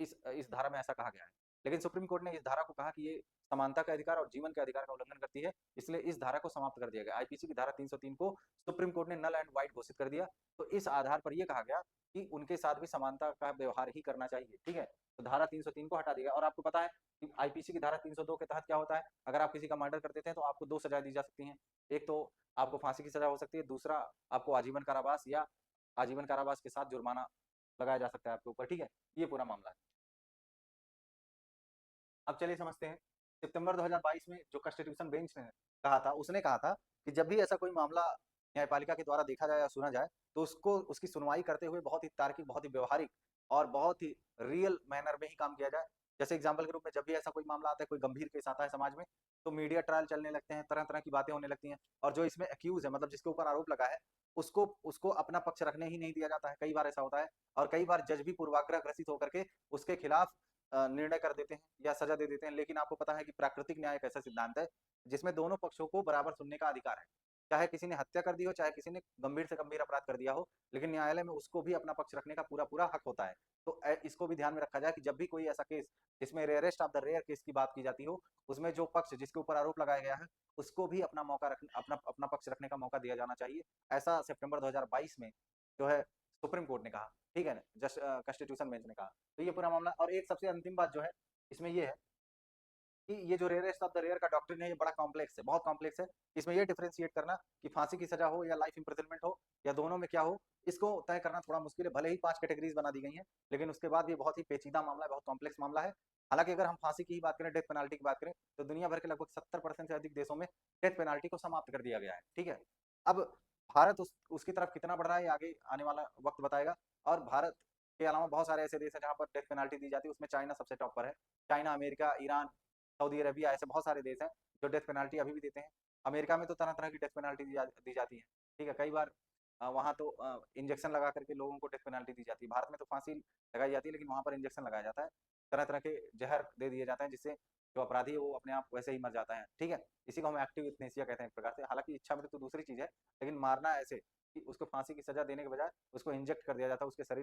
इस धारा में ऐसा कहा गया है। लेकिन सुप्रीम कोर्ट ने इस धारा को कहा कि ये समानता के अधिकार और जीवन के अधिकार का उल्लंघन करती है, इसलिए इस धारा को समाप्त कर दिया गया। आईपीसी की धारा 303 को सुप्रीम कोर्ट ने नल एंड वाइड घोषित कर दिया। तो इस आधार पर यह कहा गया कि उनके साथ भी समानता का व्यवहार ही करना चाहिए, ठीक है। तो धारा 303 को हटा दिया। और आपको पता है कि आईपीसी की धारा 302 के तहत क्या होता है, अगर आप किसी का मर्डर कर देते हैं तो आपको दो सजा दी जा सकती हैं। एक तो आपको फांसी की सजा हो सकती है, दूसरा आपको आजीवन कारावास या आजीवन कारावास के साथ जुर्माना लगाया जा सकता है आपके ऊपर, ठीक है। ये पूरा मामला है। अब चलिए समझते हैं। सितंबर 2022 में जो कॉन्स्टिट्यूशन बेंच ने कहा था, उसने कहा था कि जब भी ऐसा कोई मामला न्यायपालिका के द्वारा देखा जाए या सुना जाए, तो उसको उसकी सुनवाई करते हुए बहुत ही तार्किक, बहुत ही व्यवहारिक और बहुत ही रियल मैनर में ही काम किया जाए। जैसे एग्जाम्पल के रूप में जब भी ऐसा कोई मामला आता है, कोई गंभीर केस आता है समाज में, तो मीडिया ट्रायल चलने लगते हैं, तरह तरह की बातें होने लगती हैं, और जो इसमें एक्यूज है, मतलब जिसके ऊपर आरोप लगा है, उसको उसको अपना पक्ष रखने ही नहीं दिया जाता है। कई बार ऐसा होता है, और कई बार जज भी पूर्वाग्रह ग्रसित होकर के उसके खिलाफ निर्णय कर देते हैं या सजा दे देते हैं। लेकिन आपको पता है कि प्राकृतिक न्याय एक ऐसा सिद्धांत है जिसमें दोनों पक्षों को बराबर सुनने का अधिकार है। चाहे किसी ने हत्या कर दी हो, चाहे किसी ने गंभीर से गंभीर अपराध कर दिया हो, लेकिन न्यायालय में उसको भी अपना पक्ष रखने का पूरा पूरा हक होता है। तो इसको भी ध्यान में रखा जाए कि जब भी कोई ऐसा केस, जिसमें rarest of the rare case की बात की जाती हो, उसमें जो पक्ष जिसके ऊपर आरोप लगाया गया है, उसको भी अपना मौका रख अपना अपना पक्ष रखने का मौका दिया जाना चाहिए। ऐसा सितंबर 2022 में जो है सुप्रीम कोर्ट ने कहा, ठीक है ना, जस्ट कॉन्स्टिट्यूशन बेंच ने कहा। तो ये पूरा मामला। और एक सबसे अंतिम बात जो है इसमें ये है कि ये जो रेयरेस्ट ऑफ द रेयर का डॉक्ट्रिन है, ये बड़ा कॉम्प्लेक्स है, बहुत कॉम्प्लेक्स है। इसमें ये डिफरेंशिएट करना कि फांसी की सजा हो या लाइफ इंप्रिजनमेंट हो या दोनों में क्या हो, इसको तय करना थोड़ा मुश्किल है। भले ही 5 कैटेगरीज बना दी गई हैं, लेकिन उसके बाद ये बहुत ही पेचीदा मामला है, बहुत कॉम्प्लेक्स मामला है। हालांकि अगर हम फांसी की ही बात करें, डेथ पेनाल्टी की बात करें, तो दुनिया भर के लगभग 70% से अधिक देशों में डेथ पेनाल्टी को समाप्त कर दिया गया है, ठीक है। अब भारत उसकी तरफ कितना बढ़ रहा है, आगे आने वाला वक्त बताएगा। और भारत के अलावा बहुत सारे ऐसे देश हैं जहां पर डेथ पेनाल्टी दी जाती है, उसमें चाइना सबसे टॉप पर है। China, America, Iran, Saudi Arabia, ऐसे बहुत सारे देश हैं जो डेथ पेनाल्टी अभी भी देते हैं। अमेरिका में तो तरह तरह की डेथ पेनाल्टी दी जाती है, ठीक है। कई बार वहाँ तो इंजेक्शन लगा करके लोगों को डेथ पेनाल्टी दी जाती है। भारत में तो फांसी लगाई जाती है, लेकिन वहाँ पर इंजेक्शन लगाया जाता है, तरह तरह के जहर दे दिए जाते हैं, जिससे जो अपराधी है वो अपने आप वैसे ही मर जाता है, ठीक है। इसी को हम एक्टिव यूथनेसिया कहते हैं एक प्रकार से। हालांकि इच्छा मृत्यु तो दूसरी चीज है, लेकिन मारना ऐसे कि उसको फांसी की सजा देने के बजाय उसको इंजेक्ट कर दिया जाता है उसके शरीर